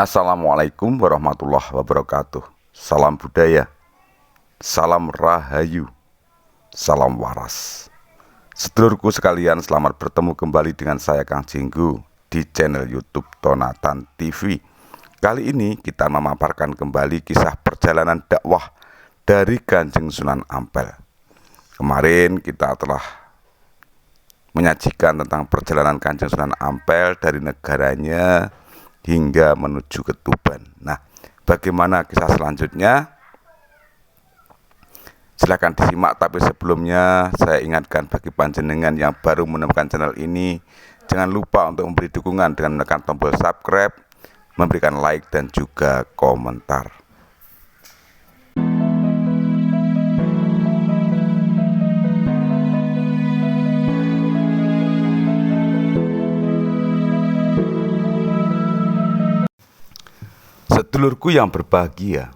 Assalamualaikum warahmatullahi wabarakatuh. Salam budaya, salam rahayu, salam waras. Sedulurku sekalian, selamat bertemu kembali dengan saya Kang Jinggu di channel YouTube Tonatan TV. Kali ini kita memaparkan kembali kisah perjalanan dakwah dari Kanjeng Sunan Ampel. Kemarin kita telah menyajikan tentang perjalanan Kanjeng Sunan Ampel dari negaranya hingga menuju ke Tuban. Nah, bagaimana kisah selanjutnya? Silahkan disimak, tapi sebelumnya saya ingatkan bagi panjenengan yang baru menemukan channel ini, jangan lupa untuk memberi dukungan dengan menekan tombol subscribe, memberikan like dan juga komentar. Sedulurku yang berbahagia,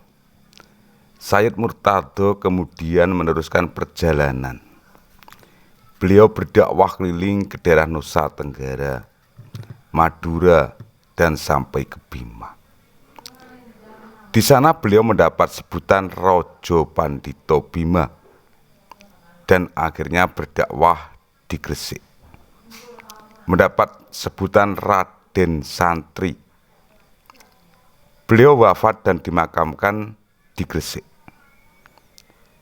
Sayyid Murtado kemudian meneruskan perjalanan. Beliau berdakwah keliling ke daerah Nusa Tenggara, Madura, dan sampai ke Bima. Di sana beliau mendapat sebutan Rojo Pandito Bima dan akhirnya berdakwah di Gresik. Mendapat sebutan Raden Santri. Beliau wafat dan dimakamkan di Gresik.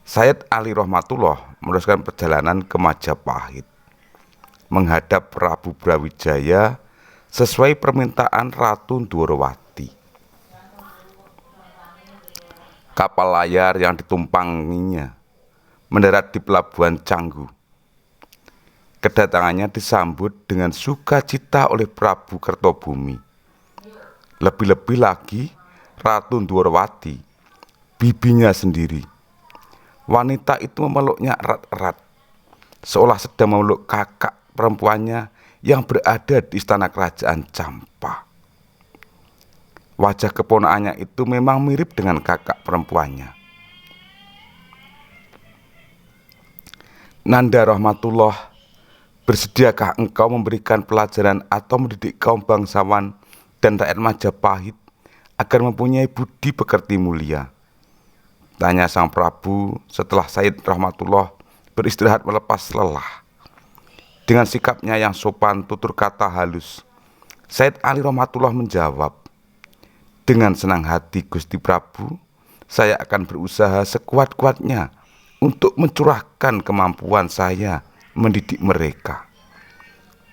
Sayyid Ali Rahmatullah meneruskan perjalanan ke Majapahit, menghadap Prabu Brawijaya sesuai permintaan Ratu Dwarawati. Kapal layar yang ditumpanginya mendarat di Pelabuhan Canggu. Kedatangannya disambut dengan sukacita oleh Prabu Kertobumi. Lebih-lebih lagi Ratu Dwarawati, bibinya sendiri. Wanita itu memeluknya erat-erat, seolah sedang memeluk kakak perempuannya yang berada di istana kerajaan Campa. Wajah keponakannya itu memang mirip dengan kakak perempuannya. Nanda Rahmatullah, bersediakah engkau memberikan pelajaran atau mendidik kaum bangsawan dan rakyat Majapahit agar mempunyai budi pekerti mulia? Tanya sang Prabu setelah Sayyid Rahmatullah beristirahat melepas lelah. Dengan sikapnya yang sopan tutur kata halus, Sayyid Ali Rahmatullah menjawab, "Dengan senang hati Gusti Prabu, saya akan berusaha sekuat-kuatnya untuk mencurahkan kemampuan saya mendidik mereka."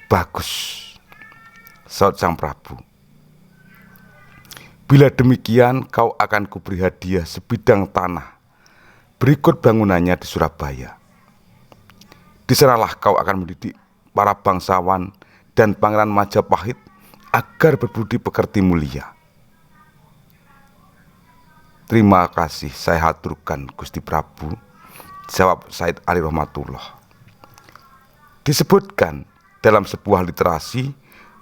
"Bagus," saut sang Prabu. "Bila demikian, kau akan kuberi hadiah sebidang tanah berikut bangunannya di Surabaya. Di sanalah kau akan mendidik para bangsawan dan pangeran Majapahit agar berbudi pekerti mulia." "Terima kasih saya haturkan Gusti Prabu," jawab Sayyid Ali Rahmatullah. Disebutkan dalam sebuah literasi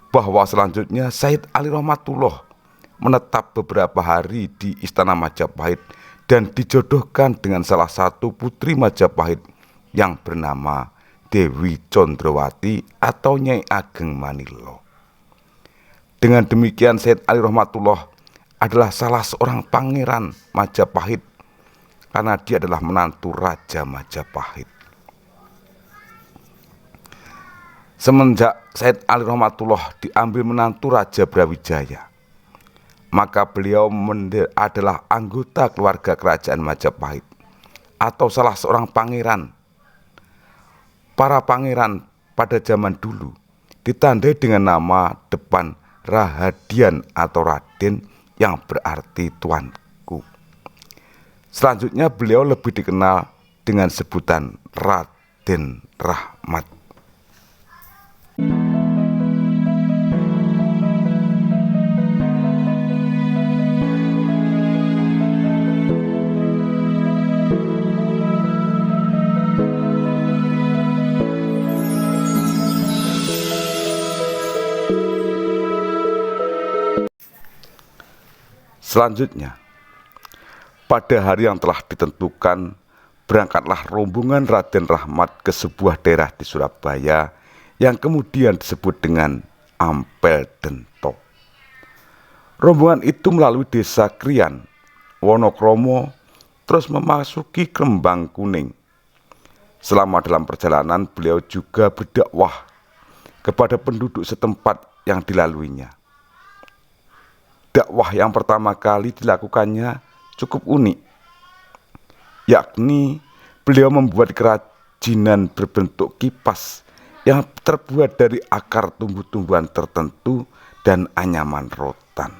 bahwa selanjutnya Sayyid Ali Rahmatullah menetap beberapa hari di istana Majapahit dan dijodohkan dengan salah satu putri Majapahit yang bernama Dewi Condrawati atau Nyai Ageng Manilo. Dengan demikian Sayyid Ali Rahmatullah adalah salah seorang pangeran Majapahit karena dia adalah menantu Raja Majapahit. Semenjak Sayyid Ali Rahmatullah diambil menantu Raja Brawijaya, maka beliau adalah anggota keluarga kerajaan Majapahit atau salah seorang pangeran. Para pangeran pada zaman dulu ditandai dengan nama depan Rahadian atau Raden yang berarti tuanku. Selanjutnya beliau lebih dikenal dengan sebutan Raden Rahmat. Selanjutnya, pada hari yang telah ditentukan, berangkatlah rombongan Raden Rahmat ke sebuah daerah di Surabaya yang kemudian disebut dengan Ampel Dento. Rombongan itu melalui desa Krian, Wonokromo, terus memasuki Krembang Kuning. Selama dalam perjalanan beliau juga berdakwah kepada penduduk setempat yang dilaluinya. Dakwah yang pertama kali dilakukannya cukup unik, yakni beliau membuat kerajinan berbentuk kipas yang terbuat dari akar tumbuh-tumbuhan tertentu dan anyaman rotan.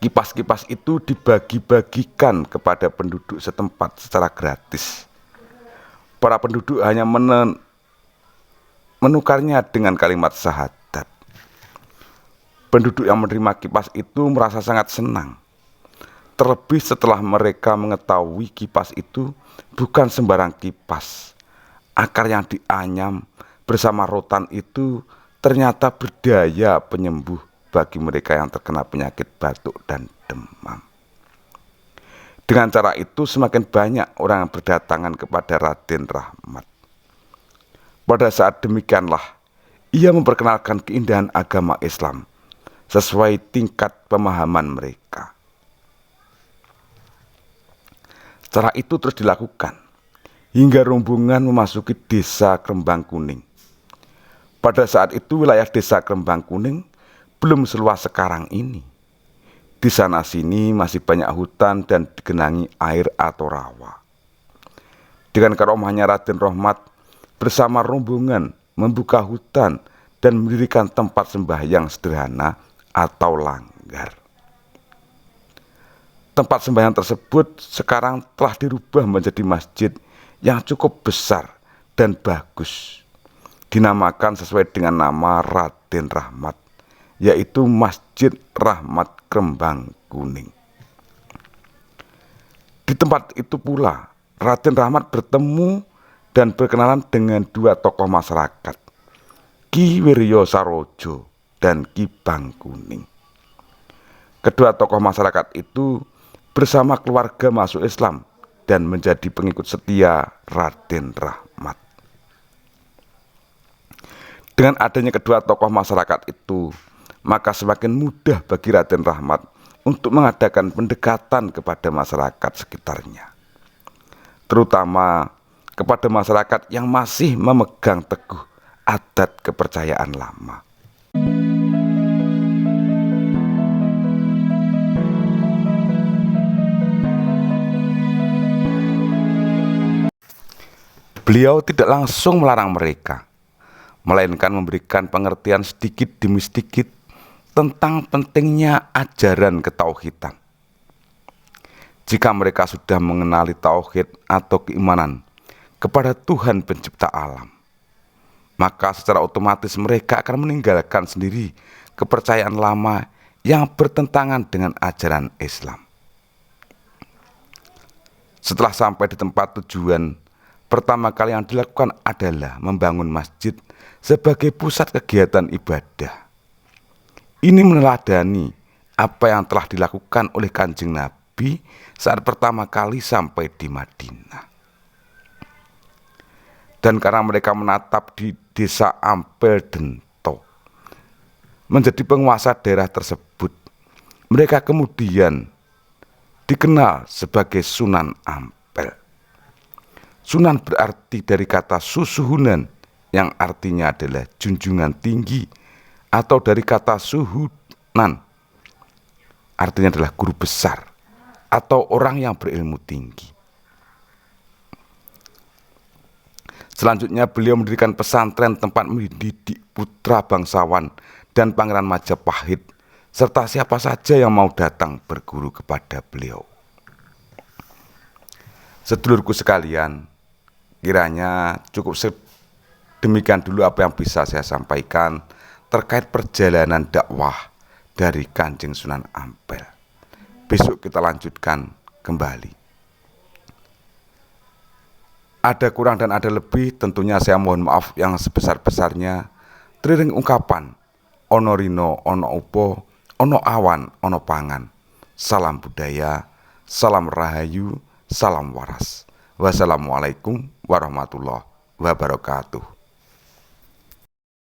Kipas-kipas itu dibagi-bagikan kepada penduduk setempat secara gratis. Para penduduk hanya menukarnya dengan kalimat syahadat. Penduduk yang menerima kipas itu merasa sangat senang. Terlebih setelah mereka mengetahui kipas itu bukan sembarang kipas. Akar yang dianyam bersama rotan itu ternyata berdaya penyembuh bagi mereka yang terkena penyakit batuk dan demam. Dengan cara itu semakin banyak orang yang berdatangan kepada Raden Rahmat. Pada saat demikianlah ia memperkenalkan keindahan agama Islam sesuai tingkat pemahaman mereka. Cara itu terus dilakukan hingga rombongan memasuki desa Krembang Kuning. Pada saat itu wilayah desa Krembang Kuning belum seluas sekarang ini. Di sana sini masih banyak hutan dan digenangi air atau rawa. Dengan karomahnya Raden Rahmat bersama rombongan membuka hutan dan mendirikan tempat sembahyang sederhana atau langgar. Tempat sembahyang tersebut sekarang telah dirubah menjadi masjid yang cukup besar dan bagus. Dinamakan sesuai dengan nama Raden Rahmat, yaitu Masjid Rahmat Krembang Kuning. Di tempat itu pula Raden Rahmat bertemu dan berkenalan dengan dua tokoh masyarakat, Ki Wiryo Sarojo dan Ki Bangkuning. Kedua tokoh masyarakat itu bersama keluarga masuk Islam dan menjadi pengikut setia Raden Rahmat. Dengan adanya kedua tokoh masyarakat itu, maka semakin mudah bagi Raden Rahmat untuk mengadakan pendekatan kepada masyarakat sekitarnya, terutama kepada masyarakat yang masih memegang teguh adat kepercayaan lama. Beliau tidak langsung melarang mereka, melainkan memberikan pengertian sedikit demi sedikit tentang pentingnya ajaran ketauhidan. Jika mereka sudah mengenali tauhid atau keimanan kepada Tuhan pencipta alam, maka secara otomatis mereka akan meninggalkan sendiri kepercayaan lama yang bertentangan dengan ajaran Islam. Setelah sampai di tempat tujuan, pertama kali yang dilakukan adalah membangun masjid sebagai pusat kegiatan ibadah. Ini meneladani apa yang telah dilakukan oleh Kanjeng Nabi saat pertama kali sampai di Madinah. Dan karena mereka menatap di desa Ampel Dento menjadi penguasa daerah tersebut, mereka kemudian dikenal sebagai Sunan Ampel. Sunan berarti dari kata susuhunan yang artinya adalah junjungan tinggi, atau dari kata suhunan artinya adalah guru besar atau orang yang berilmu tinggi. Selanjutnya beliau mendirikan pesantren tempat mendidik putra bangsawan dan Pangeran Majapahit serta siapa saja yang mau datang berguru kepada beliau. Sedulurku sekalian, kiranya cukup demikian dulu apa yang bisa saya sampaikan terkait perjalanan dakwah dari Kanjeng Sunan Ampel. Besok kita lanjutkan kembali. Ada kurang dan ada lebih, tentunya saya mohon maaf yang sebesar-besarnya. Teriring ungkapan, ono rino, ono upo, ono awan, ono pangan. Salam budaya, salam rahayu, salam waras. Wassalamualaikum warahmatullahi wabarakatuh.